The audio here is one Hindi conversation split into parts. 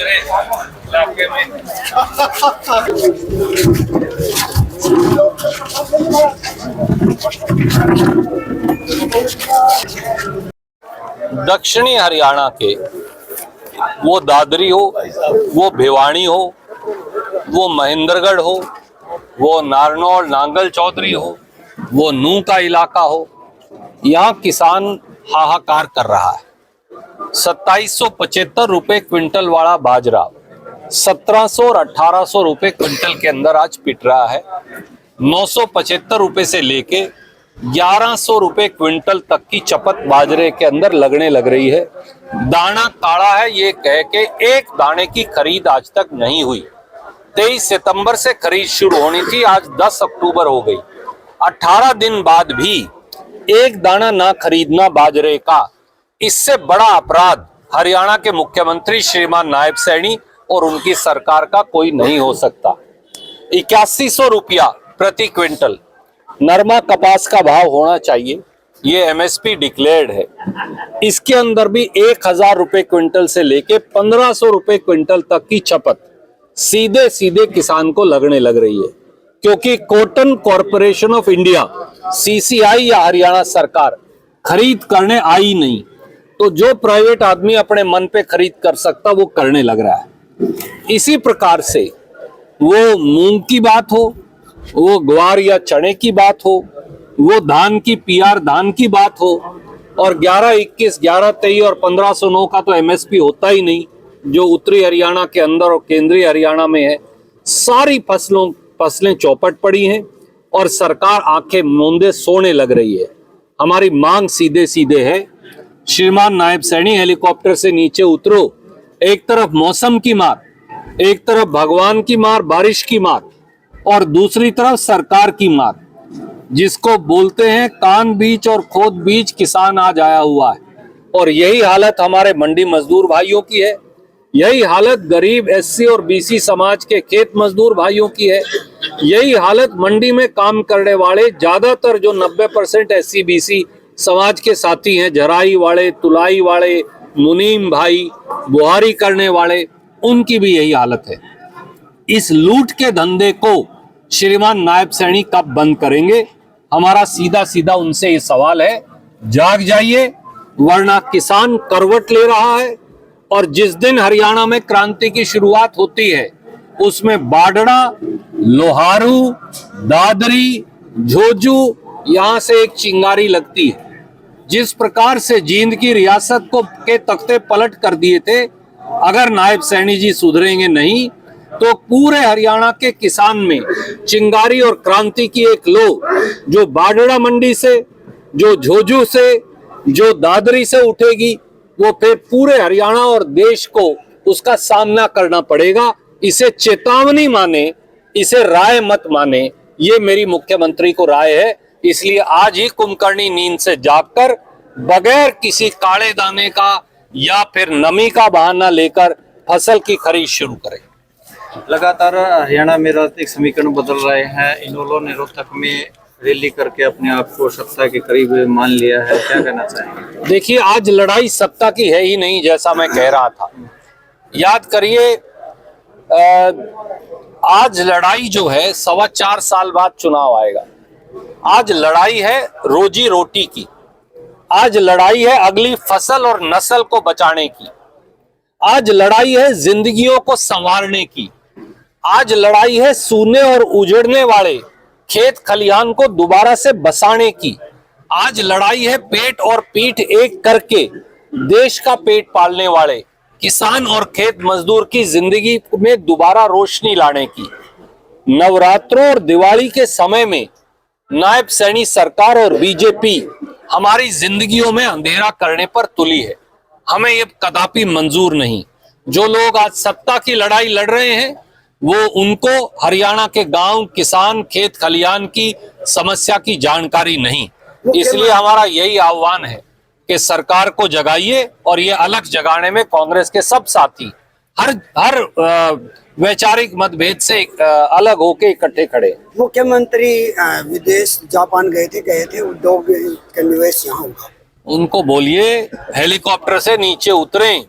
इलाके में। दक्षिणी हरियाणा के वो दादरी हो, वो भिवानी हो, वो महेंद्रगढ़ हो, वो नारनौल नांगल चौधरी हो, वो नूह का इलाका हो, यहाँ किसान हाहाकार कर रहा है। 2775 रुपए क्विंटल वाला बाजरा 1700 और 1800 रुपए क्विंटल के अंदर आज पिट रहा है। 975 रुपए से लेके 1100 रुपए क्विंटल तक की चपत बाजरे के अंदर लगने लग रही है। दाना काढ़ा है ये कह के एक दाने की खरीद आज तक नहीं हुई। 23 सितंबर से खरीद शुरू होनी थी, आज 10 अक्टूबर हो गई। 18 दिन बाद भी एक दाना ना खरीदना बाजरे का, इससे बड़ा अपराध हरियाणा के मुख्यमंत्री श्रीमान नायब सैनी और उनकी सरकार का कोई नहीं हो सकता। 8100 रुपया प्रति क्विंटल नरमा कपास का भाव होना चाहिए, ये एमएसपी डिक्लेयर्ड है। इसके अंदर भी 1000 रुपए क्विंटल से लेके 1500 रुपए क्विंटल तक की चपत सीधे सीधे किसान को लगने लग रही है, क्योंकि cotton corporation of India CCI या हरियाणा सरकार खरीद करने आई नहीं, तो जो प्राइवेट आदमी अपने मन पे खरीद कर सकता वो करने लग रहा है। इसी प्रकार से वो मूंग की बात हो, वो ग्वार या चने की बात हो, वो धान की पीआर धान की बात हो, और 1121, 1123 और 1509 का तो एमएसपी होता ही नहीं, जो उत्तरी हरियाणा के अंदर और केंद्रीय हरियाणा में है। सारी फसलें चौपट पड़ी हैं और सरकार आंखें मूंदे सोने लग रही है। हमारी मांग सीधे सीधे है, श्रीमान नायब सैनी हेलीकॉप्टर से नीचे उतरो। एक तरफ मौसम की मार, एक तरफ भगवान की मार, बारिश की मार, और दूसरी तरफ सरकार की मार, जिसको बोलते हैं कान बीच और खोद बीच किसान आज आया हुआ है। और यही हालत हमारे मंडी मजदूर भाइयों की है, यही हालत गरीब एससी और बीसी समाज के खेत मजदूर भाइयों की है, यही हालत मंडी में काम करने वाले ज्यादातर जो 90% एससी बीसी समाज के साथी हैं, जराई वाले, तुलाई वाले, मुनीम भाई, बुहारी करने वाले, उनकी भी यही हालत है। इस लूट के धंधे को श्रीमान नायब सैनी कब बंद करेंगे? हमारा सीधा सीधा उनसे ये सवाल है, जाग जाइए, वरना किसान करवट ले रहा है। और जिस दिन हरियाणा में क्रांति की शुरुआत होती है, उसमें बाडड़ा, लोहारू, दादरी, झोजू, यहां से एक चिंगारी लगती है। जिस प्रकार से जींद की रियासत को के तख्ते पलट कर दिए थे, अगर नायब सैनी जी सुधरेंगे नहीं तो पूरे हरियाणा के किसान में चिंगारी और क्रांति की एक लो, जो बाडड़ा मंडी से, जो झोजू से, जो दादरी से उठेगी, वो फिर पूरे हरियाणा और देश को उसका सामना करना पड़ेगा। इसे चेतावनी माने, इसे राय मत माने, ये मेरी मुख्यमंत्री को राय है। इसलिए आज ही कुंभकर्णी नींद से जागकर बगैर किसी काले दाने का या फिर नमी का बहाना लेकर फसल की खरीद शुरू करें। लगातार हरियाणा में राजनीतिक समीकरण बदल रहे हैं। इनेलो ने रोहतक में रैली करके अपने आप को सत्ता के करीब मान लिया है, क्या कहना चाहेंगे? देखिए, आज लड़ाई सत्ता की है ही नहीं, जैसा मैं कह रहा था। याद करिए, आज लड़ाई जो है 4.25 साल बाद चुनाव आएगा। आज लड़ाई है रोजी रोटी की, आज लड़ाई है अगली फसल और नस्ल को बचाने की, आज लड़ाई है जिंदगियों को संवारने की, आज लड़ाई है सूने और उजड़ने वाले खेत खलिहान को दोबारा से बसाने की, आज लड़ाई है पेट और पीठ एक करके देश का पेट पालने वाले किसान और खेत मजदूर की जिंदगी में दोबारा रोशनी लाने की। नवरात्रों और दिवाली के समय में नायब सैनी सरकार और बीजेपी हमारी जिंदगियों में अंधेरा करने पर तुली है। हमें ये कदापि मंजूर नहीं। जो लोग आज सत्ता की लड़ाई लड़ रहे हैं, वो उनको हरियाणा के गांव, किसान, खेत खलिहान की समस्या की जानकारी नहीं। इसलिए हमारा यही आह्वान है कि सरकार को जगाइए, और ये अलग जगाने में कांग्रेस के सब साथी हर वैचारिक मतभेद से अलग होके इकट्ठे खड़े। मुख्यमंत्री विदेश जापान गए थे, उद्योग का निवेश यहाँ होगा। उनको बोलिए हेलीकॉप्टर से नीचे उतरें,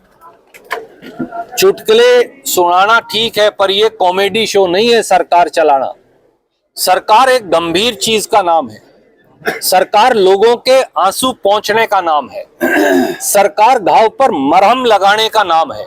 चुटकुले सुनाना ठीक है, पर ये कॉमेडी शो नहीं है सरकार चलाना। सरकार एक गंभीर चीज का नाम है। सरकार लोगों के आंसू पोंछने का नाम है। सरकार घाव पर मरहम लगाने का नाम है।